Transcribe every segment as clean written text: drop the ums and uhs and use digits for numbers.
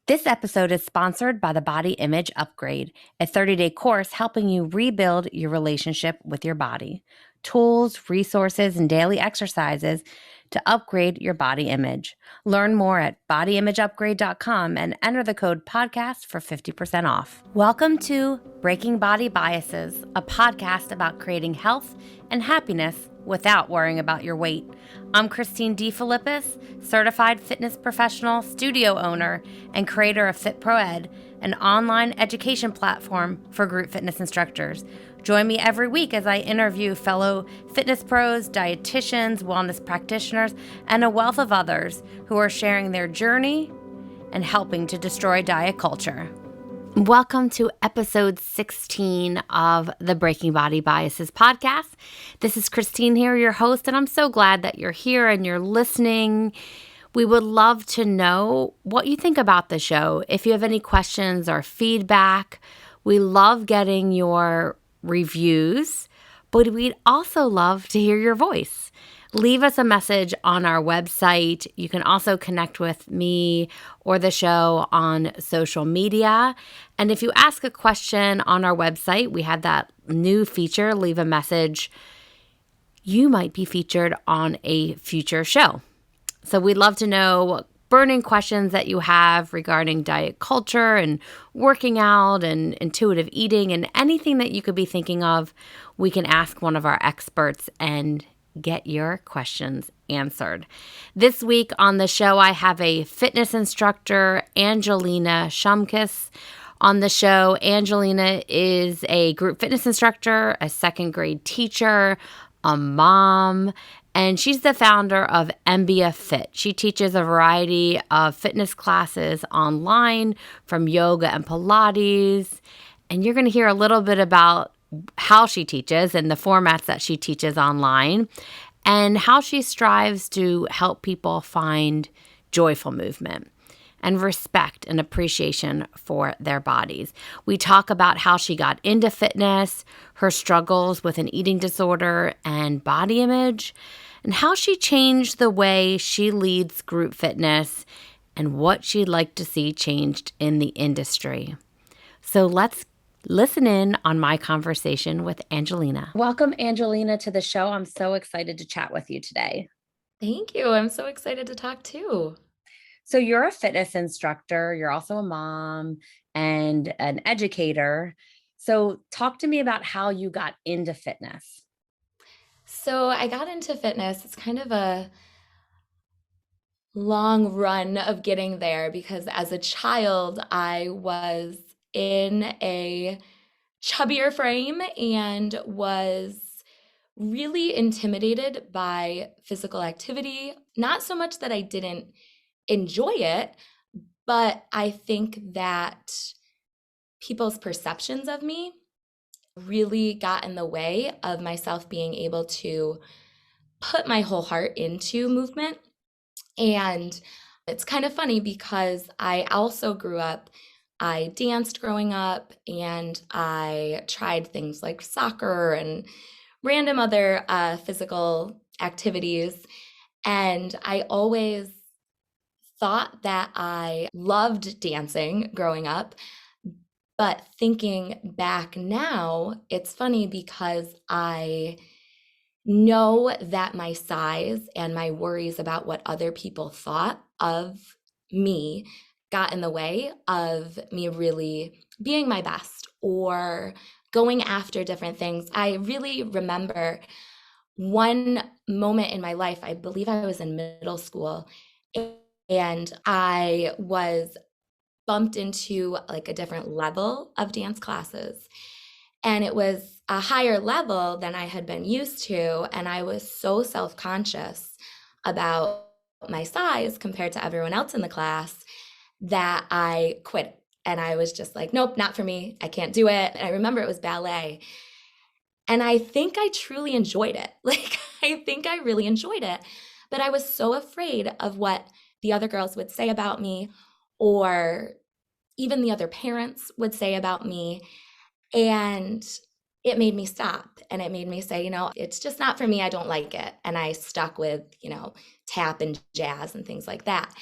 This episode is sponsored by the Body Image Upgrade, a 30-day course helping you rebuild your relationship with your body. Tools, resources, and daily exercises to upgrade your body image. Learn more at bodyimageupgrade.com and enter the code podcast for 50% off. Welcome to Breaking Body Biases, a podcast about creating health and happiness without worrying about your weight. I'm Christine D. Philippus, certified fitness professional, studio owner, and creator of FitProEd, an online education platform for group fitness instructors. Join me every week as I interview fellow fitness pros, dietitians, wellness practitioners, and a wealth of others who are sharing their journey and helping to destroy diet culture. Welcome to episode 16 of the Breaking Body Biases podcast. This is Christine here, your host, and I'm so glad that you're here and you're listening. We would love to know what you think about the show. If you have any questions or feedback, we love getting your reviews, but we'd also love to hear your voice. Leave us a message on our website. You can also connect with me or the show on social media. And if you ask a question on our website, we have that new feature, leave a message. You might be featured on a future show. So we'd love to know what burning questions that you have regarding diet culture and working out and intuitive eating and anything that you could be thinking of. We can ask one of our experts and get your questions answered. This week on the show, I have a fitness instructor, Angelina Shimkus, on the show. Angelina is a group fitness instructor, a second grade teacher, a mom, and she's the founder of Embia Fit. She teaches a variety of fitness classes online, from yoga and Pilates. And you're going to hear a little bit about how she teaches and the formats that she teaches online, and how she strives to help people find joyful movement and respect and appreciation for their bodies. We talk about how she got into fitness, her struggles with an eating disorder and body image, and how she changed the way she leads group fitness and what she'd like to see changed in the industry. So let's listen in on my conversation with Angelina. Welcome, Angelina, to the show. I'm so excited to chat with you today. Thank you. I'm so excited to talk too. So you're a fitness instructor. You're also a mom and an educator. So talk to me about how you got into fitness. So I got into fitness. It's kind of a long run of getting there because as a child, I was in a chubbier frame and was really intimidated by physical activity. Not so much that I didn't enjoy it, but I think that people's perceptions of me really got in the way of myself being able to put my whole heart into movement. And it's kind of funny because I also grew up, I danced growing up, and I tried things like soccer and random other physical activities. And I always thought that I loved dancing growing up. But thinking back now, it's funny because I know that my size and my worries about what other people thought of me got in the way of me really being my best or going after different things. I really remember one moment in my life, I believe I was in middle school, and I was bumped into like a different level of dance classes. And it was a higher level than I had been used to. And I was so self-conscious about my size compared to everyone else in the class that I quit. And I was just like, nope, not for me. I can't do it. And I remember it was ballet. And I think I truly enjoyed it. Like, I think I really enjoyed it. But I was so afraid of what the other girls would say about me, or even the other parents would say about me. And it made me stop, and it made me say, it's just not for me. I don't like it. And I stuck with, tap and jazz and things like that,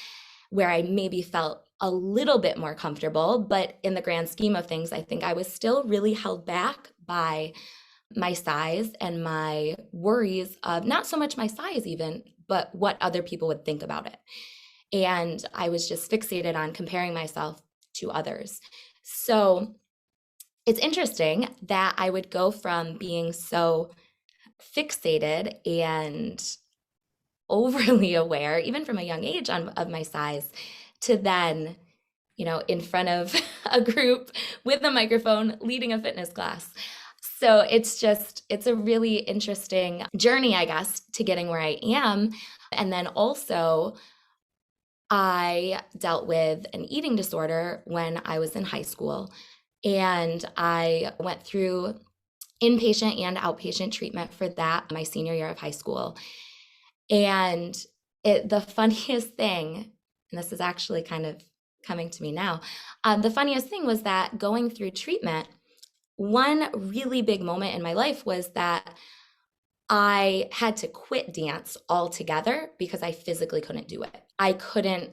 where I maybe felt a little bit more comfortable, but in the grand scheme of things, I think I was still really held back by my size and my worries of not so much my size even, but what other people would think about it. And I was just fixated on comparing myself to others. So it's interesting that I would go from being so fixated and overly aware, even from a young age of my size, to then, in front of a group with a microphone leading a fitness class. So it's a really interesting journey, I guess, to getting where I am. And then also, I dealt with an eating disorder when I was in high school, and I went through inpatient and outpatient treatment for that my senior year of high school. And the funniest thing, and this is actually kind of coming to me now, the funniest thing was that going through treatment, one really big moment in my life was that I had to quit dance altogether because I physically couldn't do it. I couldn't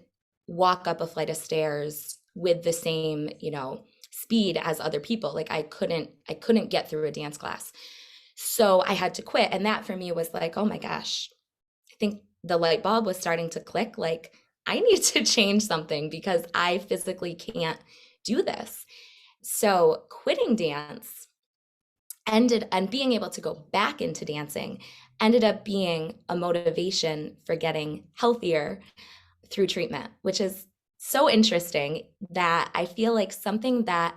walk up a flight of stairs with the same, speed as other people. Like I couldn't get through a dance class. So I had to quit. And that for me was like, oh my gosh, I think the light bulb was starting to click. Like I need to change something because I physically can't do this. So quitting dance and being able to go back into dancing ended up being a motivation for getting healthier through treatment, which is so interesting that I feel like something that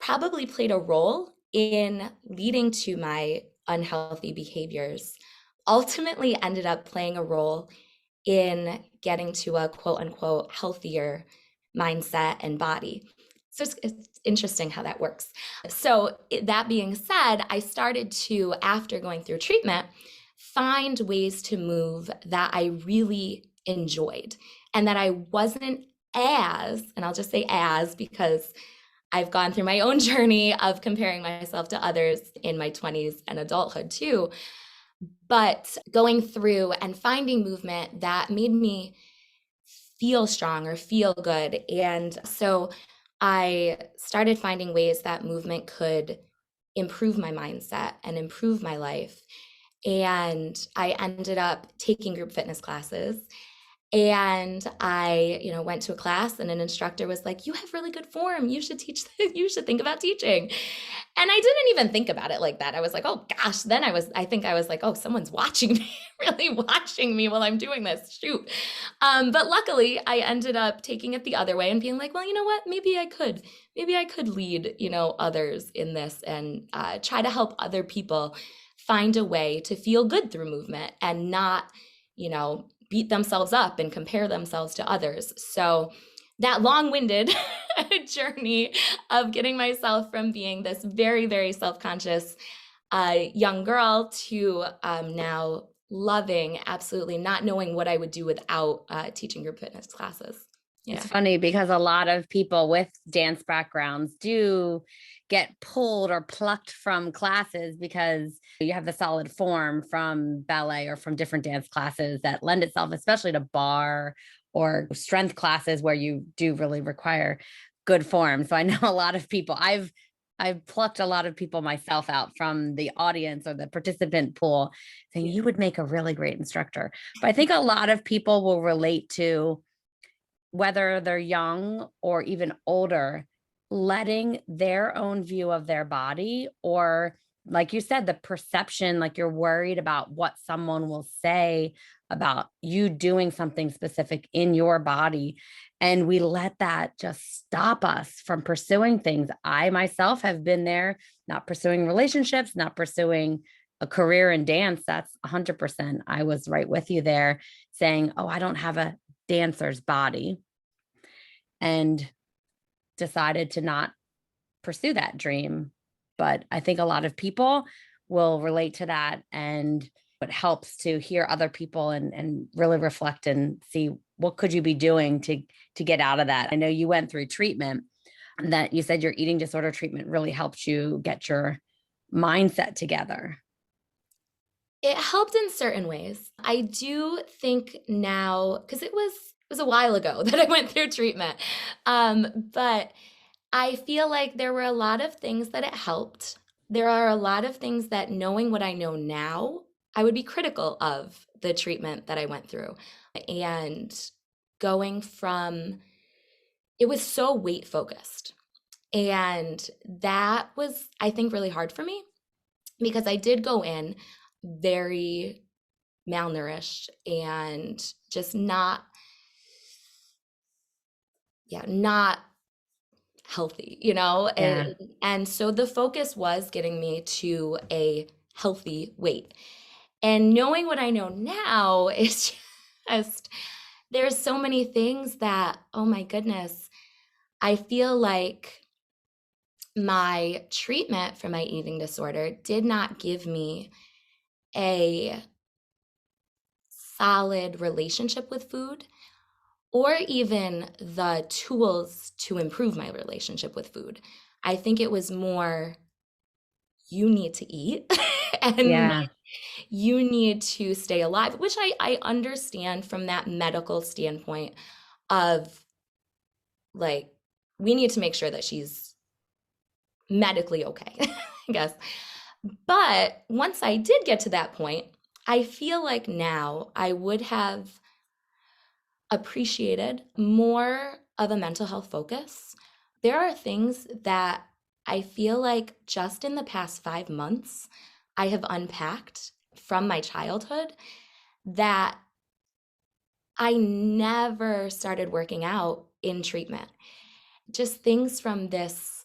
probably played a role in leading to my unhealthy behaviors ultimately ended up playing a role in getting to a quote unquote healthier mindset and body. So it's interesting how that works. So that being said, I started to, after going through treatment, find ways to move that I really enjoyed and that I wasn't and I'll just say as because I've gone through my own journey of comparing myself to others in my 20s and adulthood too. But going through and finding movement that made me feel strong or feel good. And so I started finding ways that movement could improve my mindset and improve my life. And I ended up taking group fitness classes. And I, went to a class and an instructor was like, you have really good form. You should teach, you should think about teaching. And I didn't even think about it like that. I was like, oh gosh, then I think I was like, oh, someone's watching me, really watching me while I'm doing this, shoot. But luckily I ended up taking it the other way and being like, well, you know what, maybe I could lead, others in this and try to help other people find a way to feel good through movement and not, beat themselves up and compare themselves to others. So that long-winded journey of getting myself from being this very, very self-conscious young girl to now loving, absolutely not knowing what I would do without teaching group fitness classes. Yeah. It's funny because a lot of people with dance backgrounds do get pulled or plucked from classes because you have the solid form from ballet or from different dance classes that lend itself, especially to barre or strength classes where you do really require good form. So I know a lot of people, I've plucked a lot of people myself out from the audience or the participant pool saying you would make a really great instructor. But I think a lot of people will relate to whether they're young or even older, letting their own view of their body, or like you said, the perception, like you're worried about what someone will say about you doing something specific in your body. And we let that just stop us from pursuing things. I myself have been there, not pursuing relationships, not pursuing a career in dance. That's 100%. I was right with you there saying, oh, I don't have a dancer's body, and decided to not pursue that dream. But I think a lot of people will relate to that, and it helps to hear other people and really reflect and see what could you be doing to get out of that. I know you went through treatment, that you said your eating disorder treatment really helped you get your mindset together. It helped in certain ways. I do think now, because was a while ago that I went through treatment. But I feel like there were a lot of things that it helped. There are a lot of things that, knowing what I know now, I would be critical of the treatment that I went through. And going from, it was so weight focused. And that was, I think, really hard for me because I did go in very malnourished and just not healthy, you know? Yeah. And so the focus was getting me to a healthy weight. And knowing what I know now is just, there's so many things that, oh my goodness, I feel like my treatment for my eating disorder did not give me a solid relationship with food or even the tools to improve my relationship with food. I think it was more, you need to eat and Yeah. you need to stay alive, which I understand from that medical standpoint of like, we need to make sure that she's medically okay, I guess. But once I did get to that point, I feel like now I would have appreciated more of a mental health focus. There are things that I feel like just in the past 5 months, I have unpacked from my childhood that I never started working out in treatment. Just things from this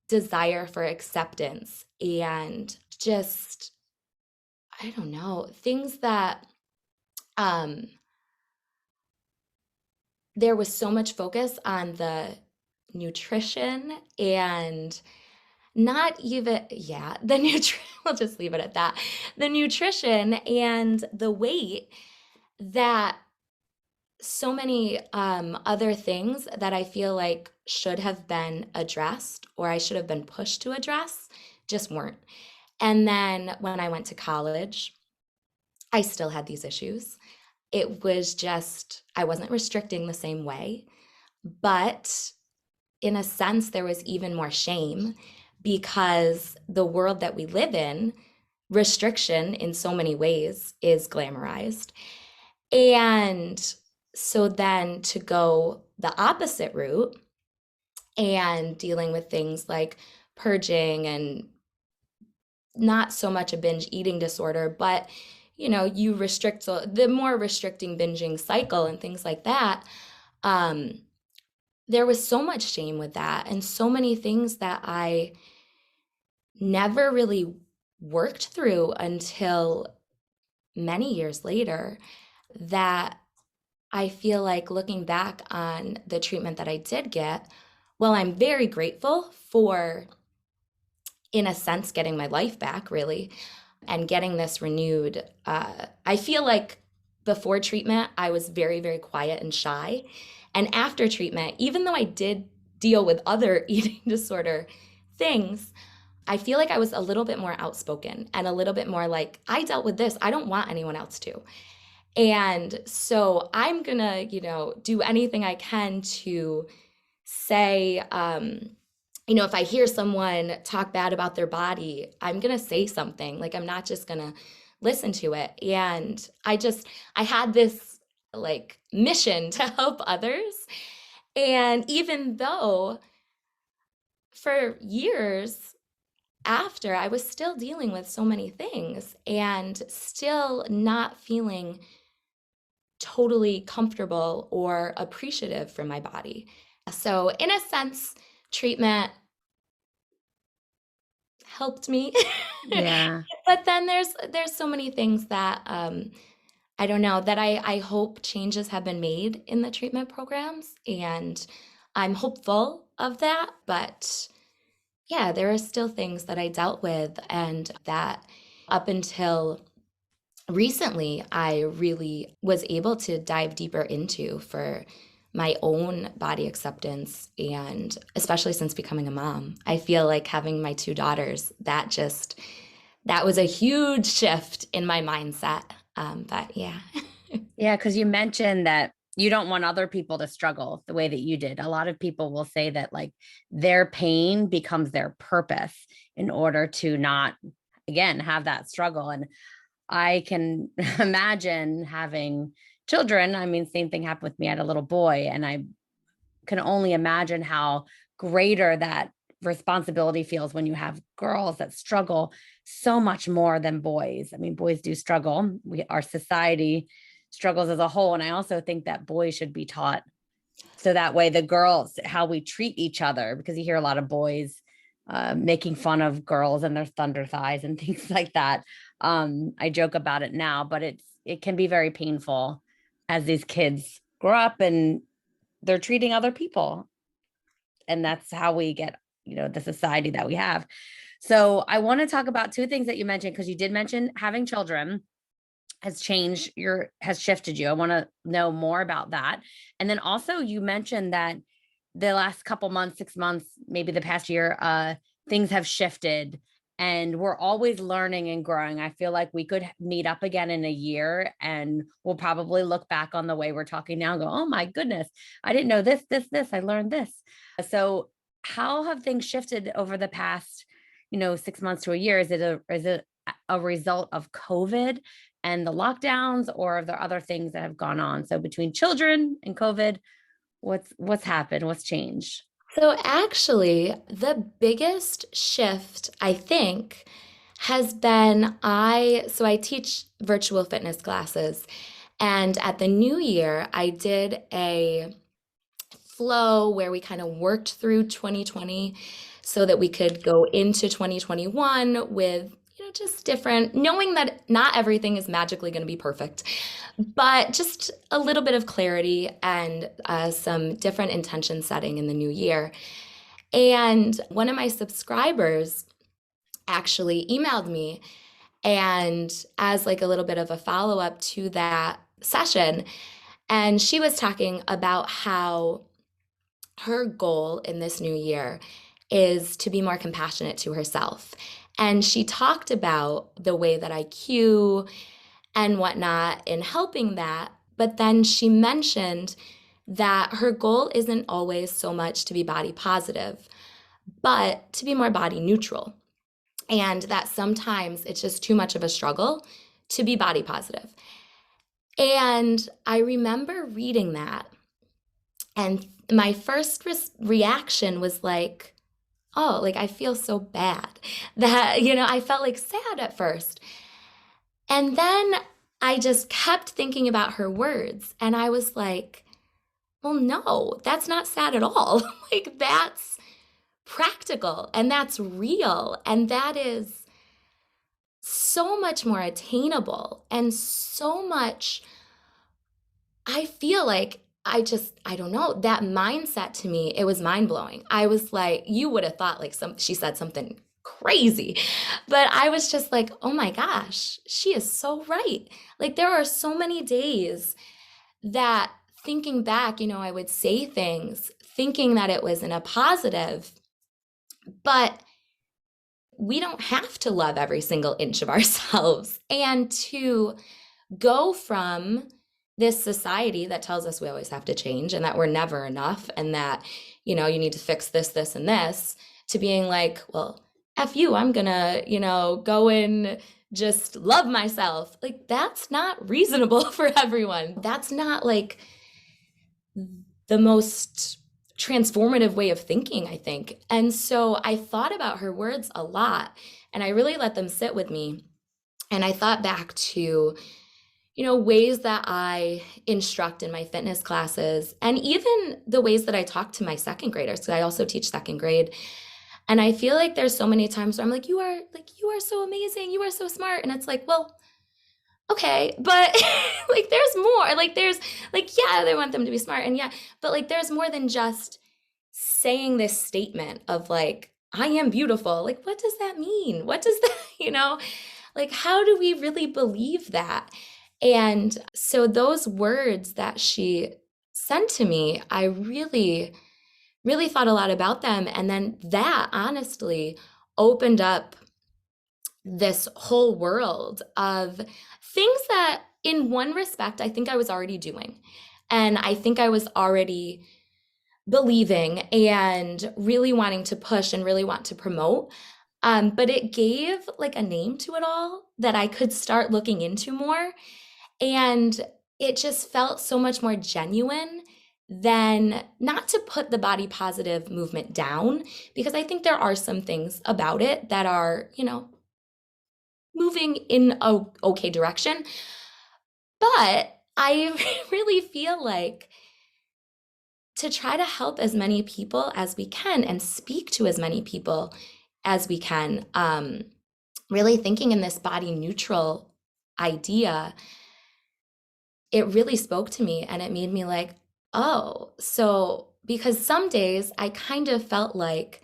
desire for acceptance and just, I don't know, things that um, there was so much focus on the nutrition and not even, yeah, the nutrition, we'll just leave it at that. The nutrition and the weight that so many other things that I feel like should have been addressed or I should have been pushed to address just weren't. And then when I went to college, I still had these issues. It was just, I wasn't restricting the same way, but in a sense, there was even more shame because the world that we live in, restriction in so many ways is glamorized. And so then to go the opposite route and dealing with things like purging and not so much a binge eating disorder, but you restrict, so the more restricting binging cycle and things like that, um, there was so much shame with that and so many things that I never really worked through until many years later that I feel like looking back on the treatment that I did get, well, I'm very grateful for, in a sense, getting my life back, really, and getting this renewed. I feel like before treatment, I was very, very quiet and shy. And after treatment, even though I did deal with other eating disorder things, I feel like I was a little bit more outspoken and a little bit more like, I dealt with this. I don't want anyone else to. And so I'm going to, do anything I can to say, if I hear someone talk bad about their body, I'm going to say something. Like, I'm not just going to listen to it. And I had this like mission to help others. And even though for years after, I was still dealing with so many things and still not feeling totally comfortable or appreciative for my body. So, in a sense, treatment helped me. Yeah. But then there's so many things that I don't know, that I hope changes have been made in the treatment programs, and I'm hopeful of that. But yeah, there are still things that I dealt with, and that up until recently, I really was able to dive deeper into for my own body acceptance. And especially since becoming a mom, I feel like having my two daughters, that was a huge shift in my mindset. But yeah. Yeah. Because you mentioned that You don't want other people to struggle the way that you did. A lot of people will say that like their pain becomes their purpose in order to not, again, have that struggle. And I can imagine having children. I mean, same thing happened with me. I had a little boy, and I can only imagine how greater that responsibility feels when you have girls that struggle so much more than boys. I mean, boys do struggle. Our society struggles as a whole. And I also think that boys should be taught so that way the girls, how we treat each other, because you hear a lot of boys making fun of girls and their thunder thighs and things like that. I joke about it now, but it can be very painful as these kids grow up and they're treating other people. And that's how we get, the society that we have. So I want to talk about two things that you mentioned, because you did mention having children has shifted you. I want to know more about that. And then also you mentioned that the last couple months, 6 months, maybe the past year, things have shifted and we're always learning and growing. I feel like we could meet up again in a year and we'll probably look back on the way we're talking now and go, oh my goodness, I didn't know this, I learned this. So how have things shifted over the past, 6 months to a year? Is it a result of COVID and the lockdowns, or are there other things that have gone on? So between children and COVID, what's happened? What's changed? So actually, the biggest shift, I think, has been I teach virtual fitness classes, and at the new year, I did a flow where we kind of worked through 2020 so that we could go into 2021 with just different, knowing that not everything is magically going to be perfect, but just a little bit of clarity and some different intention setting in the new year. And one of my subscribers actually emailed me, and as like a little bit of a follow up to that session, and she was talking about how her goal in this new year is to be more compassionate to herself. And she talked about the way that I cue and whatnot in helping that. But then she mentioned that her goal isn't always so much to be body positive, but to be more body neutral. And that sometimes it's just too much of a struggle to be body positive. And I remember reading that, and my first reaction was like, oh, like I feel so bad that, I felt like sad at first. And then I just kept thinking about her words, and I was like, well, no, that's not sad at all. Like, that's practical and that's real. And that is so much more attainable and so much, I feel like I don't know, that mindset to me, it was mind blowing. I was like, you would have thought like she said something crazy, but I was just like, oh my gosh, she is so right. Like there are so many days that thinking back, I would say things thinking that it was in a positive, but we don't have to love every single inch of ourselves. And to go from this society that tells us we always have to change and that we're never enough and that, you need to fix this, this, and this, to being like, well, F you, I'm gonna, go and just love myself. Like, that's not reasonable for everyone. That's not like the most transformative way of thinking, I think. And so I thought about her words a lot and I really let them sit with me. And I thought back to, ways that I instruct in my fitness classes and even the ways that I talk to my second graders, because I also teach second grade. And I feel like there's so many times where I'm like, you are so amazing. You are so smart. And it's like, well, okay, but like there's more. Like there's like, yeah, they want them to be smart. And yeah, but like there's more than just saying this statement of like, I am beautiful. Like, what does that mean? What does that, like, how do we really believe that? And so those words that she sent to me, I really, really thought a lot about them. And then that honestly opened up this whole world of things that in one respect, I think I was already doing. And I think I was already believing and really wanting to push and really want to promote. But it gave like a name to it all that I could start looking into more. And it just felt so much more genuine than, not to put the body positive movement down, because I think there are some things about it that are, moving in a okay direction. But I really feel like, to try to help as many people as we can and speak to as many people as we can, really thinking in this body neutral idea, it really spoke to me and it made me like, oh, so because some days I kind of felt like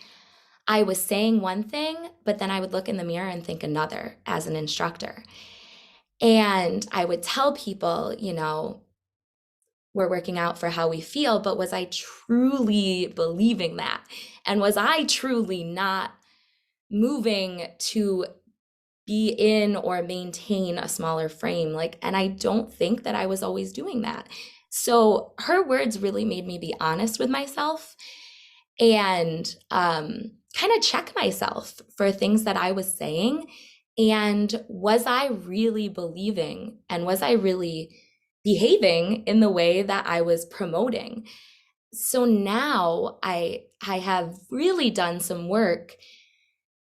I was saying one thing, but then I would look in the mirror and think another as an instructor. And I would tell people, we're working out for how we feel, but was I truly believing that? And was I truly not moving to be in or maintain a smaller frame? And I don't think that I was always doing that. So her words really made me be honest with myself and kind of check myself for things that I was saying. And was I really believing, and was I really behaving in the way that I was promoting? So now I have really done some work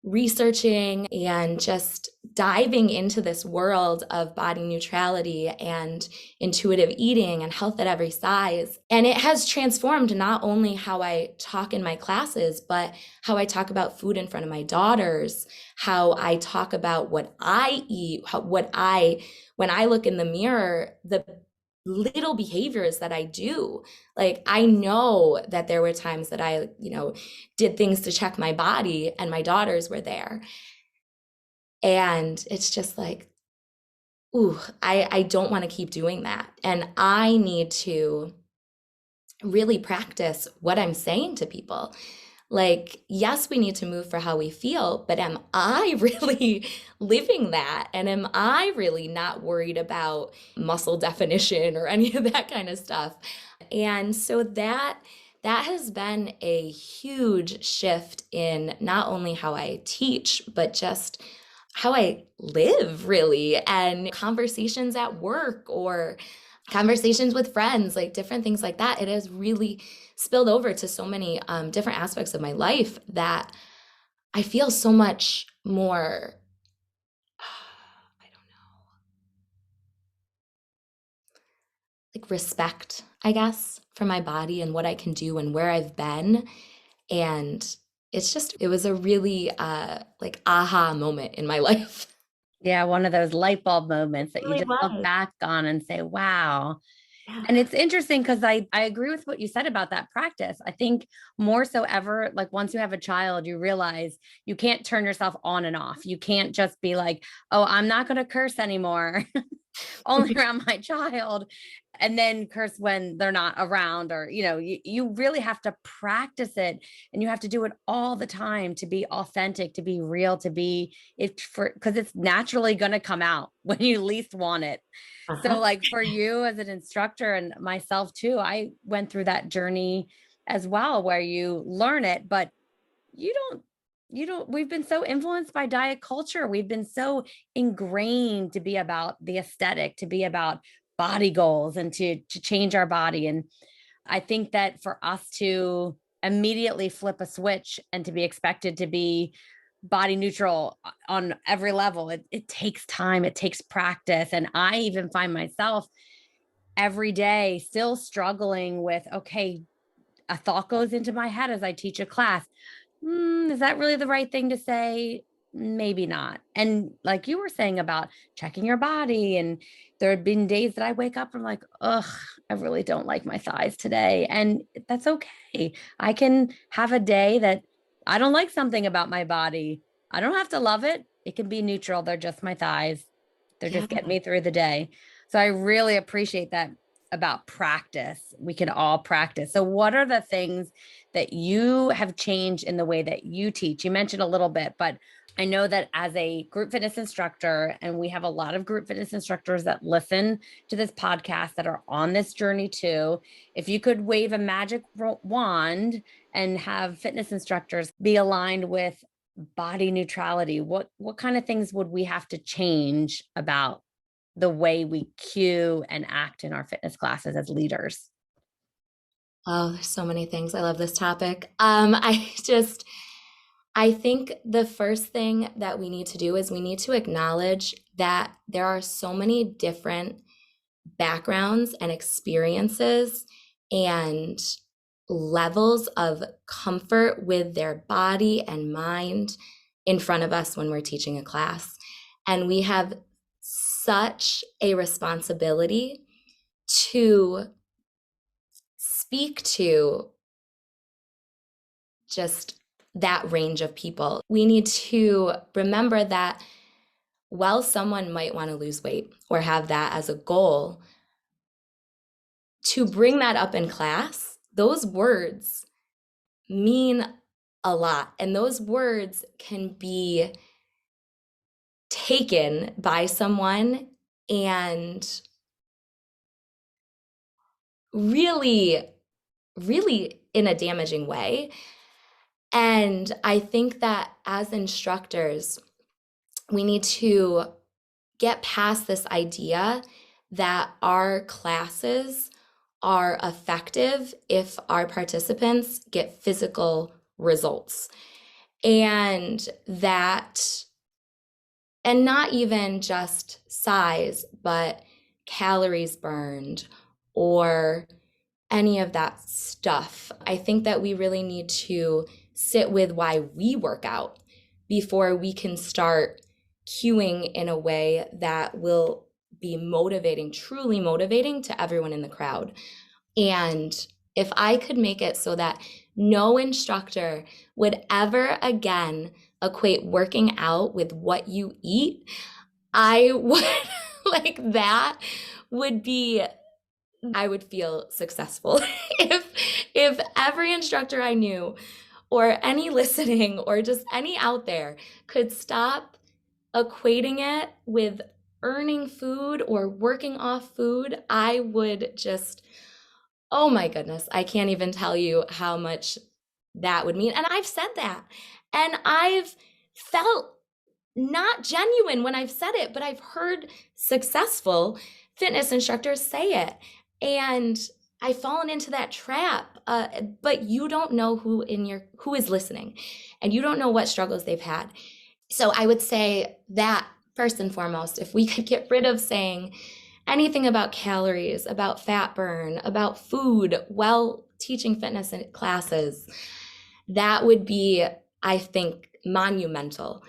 researching and just diving into this world of body neutrality and intuitive eating and health at every size. And it has transformed not only how I talk in my classes, but how I talk about food in front of my daughters, how I talk about what I eat, when I look in the mirror, the little behaviors that I do. Like, I know that there were times that I, did things to check my body and my daughters were there. And it's just like, ooh, I don't want to keep doing that. And I need to really practice what I'm saying to people. Like, yes, we need to move for how we feel, but am I really living that? And am I really not worried about muscle definition or any of that kind of stuff? And so that has been a huge shift in not only how I teach, but just how I live, really, and conversations at work or conversations with friends, like different things like that. It has really spilled over to so many different aspects of my life that I feel so much more, I don't know, like respect, I guess, for my body and what I can do and where I've been. And it was a really like aha moment in my life. Yeah, one of those light bulb moments It that you really just look was. back on and say, wow. Yeah. And it's interesting because I agree with what you said about that practice. I think more so ever, like once you have a child, you realize you can't turn yourself on and off. You can't just be like, oh, I'm not going to curse anymore, only around my child, and then curse when they're not around. Or, you really have to practice it, and you have to do it all the time to be authentic, to be real, to be it for, because it's naturally going to come out when you least want it. So, Uh-huh. like for you as an instructor and myself too, I went through that journey as well, where you learn it, but you don't, we've been so influenced by diet culture. We've been so ingrained to be about the aesthetic, to be about body goals and to change our body. And I think that for us to immediately flip a switch and to be expected to be body neutral on every level, it takes time, it takes practice. And I even find myself every day still struggling with, okay, a thought goes into my head as I teach a class. Is that really the right thing to say? Maybe not. And like you were saying about checking your body, and there have been days that I wake up and I'm like, ugh, I really don't like my thighs today. And that's okay. I can have a day that I don't like something about my body. I don't have to love it. It can be neutral. They're just my thighs. They're Yeah. just getting me through the day. So I really appreciate that about practice. We can all practice. So, what are the things that you have changed in the way that you teach? You mentioned a little bit, but I know that as a group fitness instructor, and we have a lot of group fitness instructors that listen to this podcast that are on this journey too. If you could wave a magic wand and have fitness instructors be aligned with body neutrality, what kind of things would we have to change about the way we cue and act in our fitness classes as leaders? Oh, there's so many things. I love this topic. I think the first thing that we need to do is we need to acknowledge that there are so many different backgrounds and experiences and levels of comfort with their body and mind in front of us when we're teaching a class. And we have such a responsibility to speak to just that range of people. We need to remember that while someone might want to lose weight or have that as a goal, to bring that up in class, those words mean a lot. And those words can be taken by someone and really, really in a damaging way. And I think that as instructors, we need to get past this idea that our classes are effective if our participants get physical results. And that, and not even just size, but calories burned or any of that stuff. I think that we really need to sit with why we work out before we can start cueing in a way that will be motivating, truly motivating to everyone in the crowd. And if I could make it so that no instructor would ever again equate working out with what you eat, I would like that would be, I would feel successful if every instructor I knew or any listening or just any out there could stop equating it with earning food or working off food. I would just, oh my goodness, I can't even tell you how much that would mean. And I've said that. And I've felt not genuine when I've said it, but I've heard successful fitness instructors say it. And I've fallen into that trap. But you don't know who is listening, and you don't know what struggles they've had. So I would say that first and foremost, if we could get rid of saying anything about calories, about fat burn, about food while teaching fitness in classes, that would be, I think, monumental.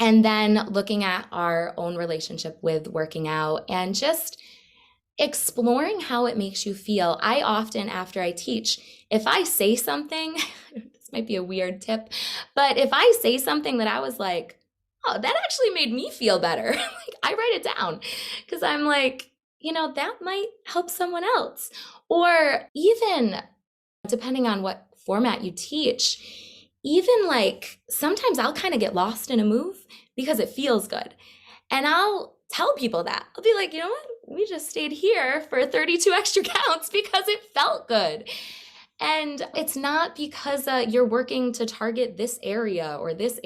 And then looking at our own relationship with working out and just exploring how it makes you feel. I often, after I teach, if I say something, this might be a weird tip, but if I say something that I was like, oh, that actually made me feel better, like I write it down because I'm like, that might help someone else. Or even depending on what format you teach, even like sometimes I'll kind of get lost in a move because it feels good. And I'll tell people that. I'll be like, you know what? We just stayed here for 32 extra counts because it felt good. And it's not because you're working to target this area, or, it's,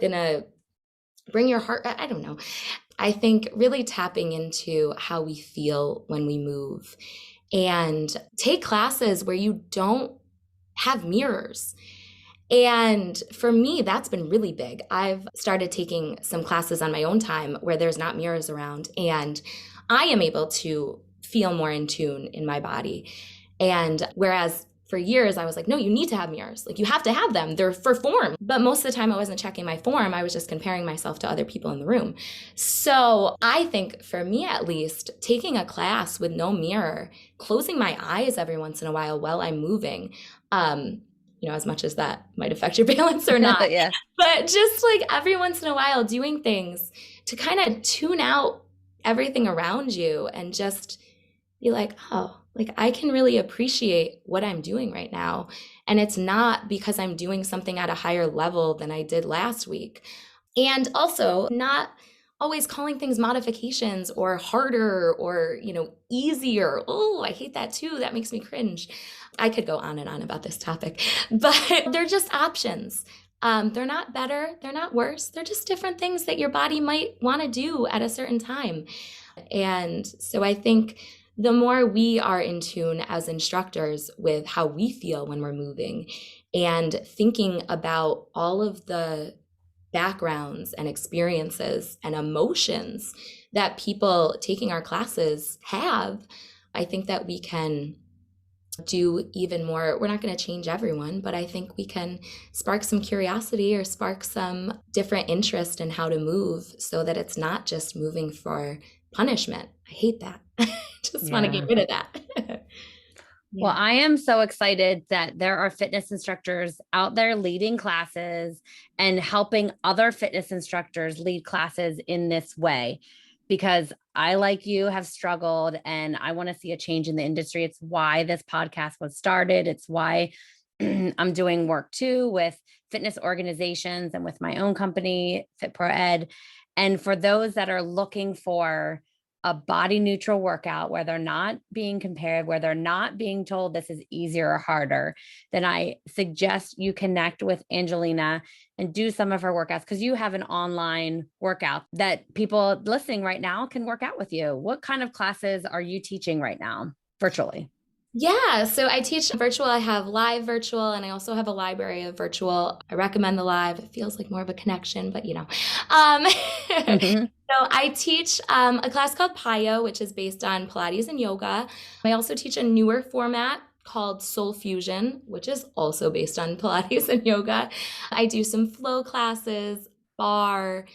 gonna bring your heart. I don't know. I think really tapping into how we feel when we move, and take classes where you don't have mirrors. And for me, that's been really big. I've started taking some classes on my own time where there's not mirrors around, and I am able to feel more in tune in my body. And whereas for years I was like, no, you need to have mirrors. Like, you have to have them. They're for form. But most of the time I wasn't checking my form. I was just comparing myself to other people in the room. So I think for me, at least, taking a class with no mirror, closing my eyes every once in a while I'm moving, as much as that might affect your balance or not, Yeah. but just like every once in a while doing things to kind of tune out everything around you and just be like, oh, like I can really appreciate what I'm doing right now. And it's not because I'm doing something at a higher level than I did last week. And also not always calling things modifications or harder or, easier. Oh, I hate that too. That makes me cringe. I could go on and on about this topic, but they're just options. They're not better, they're not worse. They're just different things that your body might want to do at a certain time. And so I think the more we are in tune as instructors with how we feel when we're moving and thinking about all of the backgrounds and experiences and emotions that people taking our classes have, I think that we can do even more. We're not going to change everyone, but I think we can spark some curiosity or spark some different interest in how to move so that it's not just moving for punishment. I hate that. Just want to get Yeah. rid of that. Well, Yeah. I am so excited that there are fitness instructors out there leading classes and helping other fitness instructors lead classes in this way, because I, like you, have struggled and I want to see a change in the industry. It's why this podcast was started. It's why I'm doing work too with fitness organizations and with my own company, Fit Pro Ed. And for those that are looking for a body neutral workout where they're not being compared, where they're not being told this is easier or harder, then I suggest you connect with Angelina and do some of her workouts, because you have an online workout that people listening right now can work out with you. What kind of classes are you teaching right now virtually? Yeah, so I teach virtual. I have live virtual, and I also have a library of virtual. I recommend the live. It feels like more of a connection, but So I teach a class called Pyo, which is based on Pilates and yoga. I also teach a newer format called Soul Fusion, which is also based on Pilates and yoga. I do some flow classes, barre,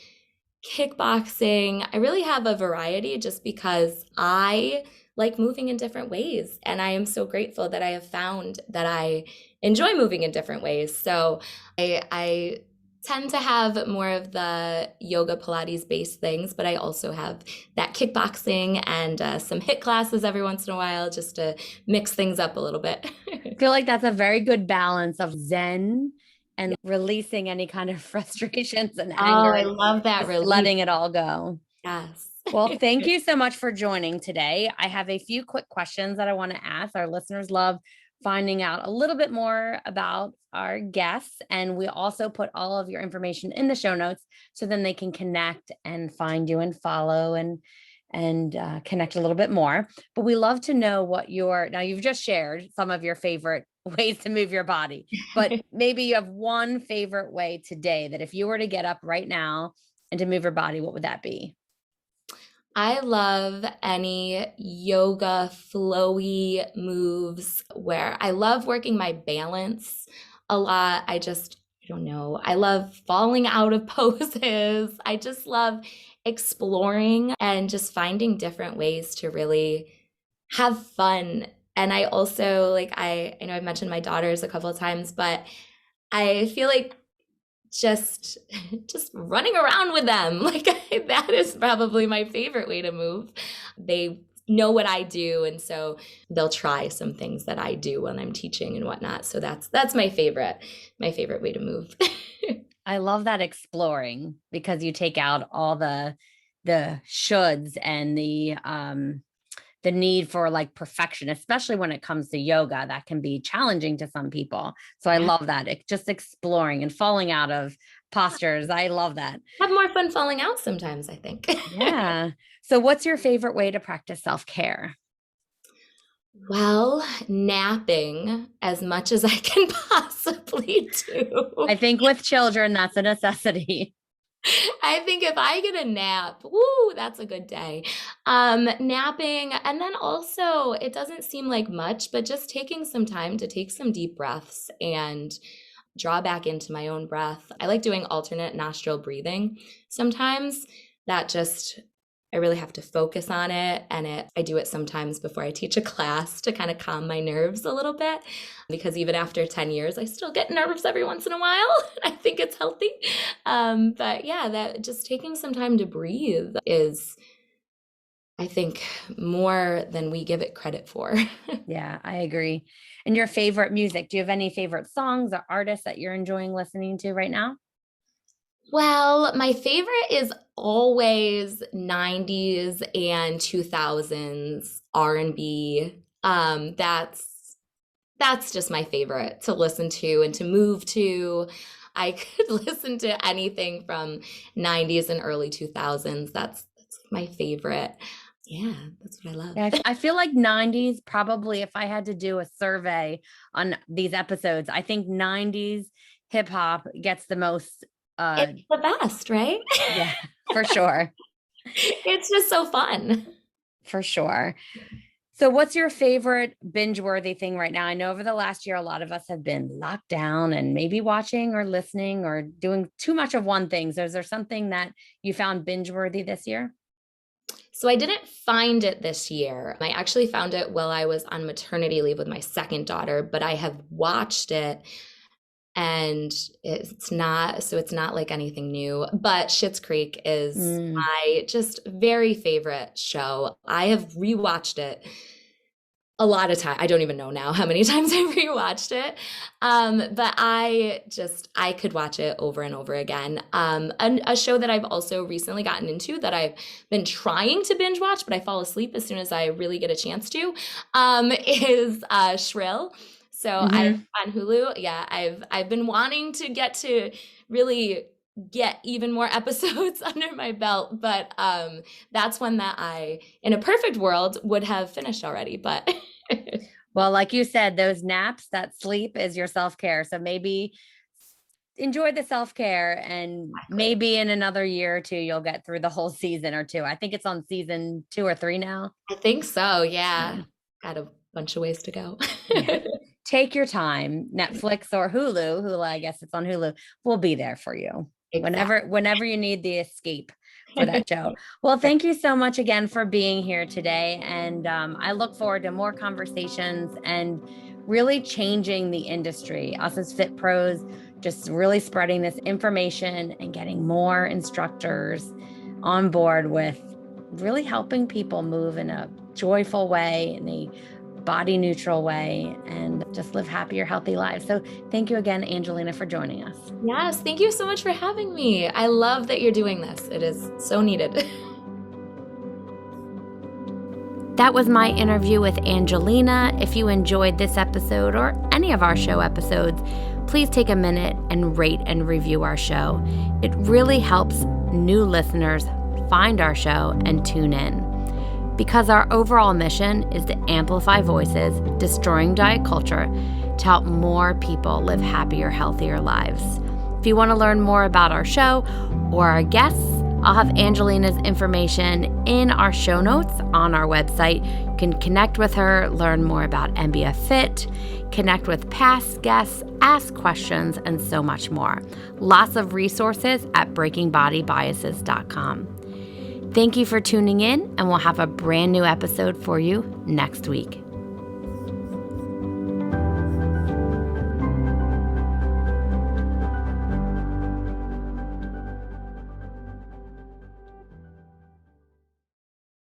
kickboxing. I really have a variety just because I like moving in different ways. And I am so grateful that I have found that I enjoy moving in different ways. So I tend to have more of the yoga Pilates based things, but I also have that kickboxing and some HIIT classes every once in a while just to mix things up a little bit. I feel like that's a very good balance of Zen and Yeah. releasing any kind of frustrations and Oh, anger I and love that just release. letting it all go. Yes. Well, thank you so much for joining today. I have a few quick questions that I want to ask. Our listeners love finding out a little bit more about our guests. And we also put all of your information in the show notes so then they can connect and find you and follow and connect a little bit more. But we love to know what now you've just shared some of your favorite ways to move your body, but maybe you have one favorite way today that if you were to get up right now and to move your body, what would that be? I love any yoga flowy moves where I love working my balance a lot. I don't know. I love falling out of poses. I just love exploring and just finding different ways to really have fun. And I also I know I've mentioned my daughters a couple of times, but I feel like just just running around with them like that is probably my favorite way to move. They know what I do, and so they'll try some things that I do when I'm teaching and whatnot. So that's my favorite way to move. I love that exploring, because you take out all the shoulds and the need for like perfection, especially when it comes to yoga, that can be challenging to some people. So I Yeah, love that. Just exploring and falling out of postures. I love that. have more fun falling out sometimes, I think. Yeah. So what's your favorite way to practice self-care? Well, napping as much as I can possibly I do. think with children, that's a necessity. I think if I get a nap, woo, that's a good day. Napping, and then also, it doesn't seem like much, but just taking some time to take some deep breaths and draw back into my own breath. I like doing alternate nostril breathing sometimes. That just, I really have to focus on it. And I do it sometimes before I teach a class to kind of calm my nerves a little bit. Because even after 10 years, I still get nerves every once in a while. I think it's healthy. But yeah, that just taking some time to breathe is I think more than we give it credit for. Yeah, I agree. And your favorite music? Do you have any favorite songs or artists that you're enjoying listening to right now? Well, my favorite is always 90s and 2000s R&B. That's just my favorite to listen to and to move to. I could listen to anything from 90s and early 2000s. That's my favorite. Yeah, that's what I love. Yeah, I feel like 90s, probably if I had to do a survey on these episodes, I think 90s hip hop gets the most, It's the best, right? yeah, for sure. It's just so fun. For sure. So what's your favorite binge-worthy thing right now? I know over the last year, a lot of us have been locked down and maybe watching or listening or doing too much of one thing. So is there something that you found binge-worthy this year? So I didn't find it this year. I actually found it while I was on maternity leave with my second daughter, but I have watched it and it's not like anything new. But Schitt's Creek is Mm, my just very favorite show. I have rewatched it a lot of time. I don't even know now how many times I've rewatched it. But I could watch it over and over again. And a show that I've also recently gotten into that I've been trying to binge watch, but I fall asleep as soon as I really get a chance to, is Shrill. So I mhm. on Hulu. Yeah, I've been wanting to get to really get even more episodes under my belt, but that's one that I, in a perfect world, would have finished already. But Well, like you said, those naps, that sleep is your self-care. So maybe enjoy the self-care and exactly. maybe in another year or two, you'll get through the whole season or two. I think it's on season 2 or 3 now. I think so. Yeah. So Got a bunch of ways to go. yeah. Take your time. Netflix or Hulu, I guess it's on Hulu, will be there for you Exactly. whenever you need the escape for that show. Well, thank you so much again for being here today. And I look forward to more conversations and really changing the industry. Us as Fit Pros, just really spreading this information and getting more instructors on board with really helping people move in a joyful way, in a body neutral way, and just live happier, healthy lives. So thank you again, Angelina, for joining us. Yes. Thank you so much for having me. I love that you're doing this. It is so needed. That was my interview with Angelina. If you enjoyed this episode or any of our show episodes, please take a minute and rate and review our show. It really helps new listeners find our show and tune in. Because our overall mission is to amplify voices, destroying diet culture, to help more people live happier, healthier lives. If you want to learn more about our show or our guests, I'll have Angelina's information in our show notes on our website. You can connect with her, learn more about Embia Fit, connect with past guests, ask questions, and so much more. Lots of resources at breakingbodybiases.com. Thank you for tuning in, and we'll have a brand new episode for you next week.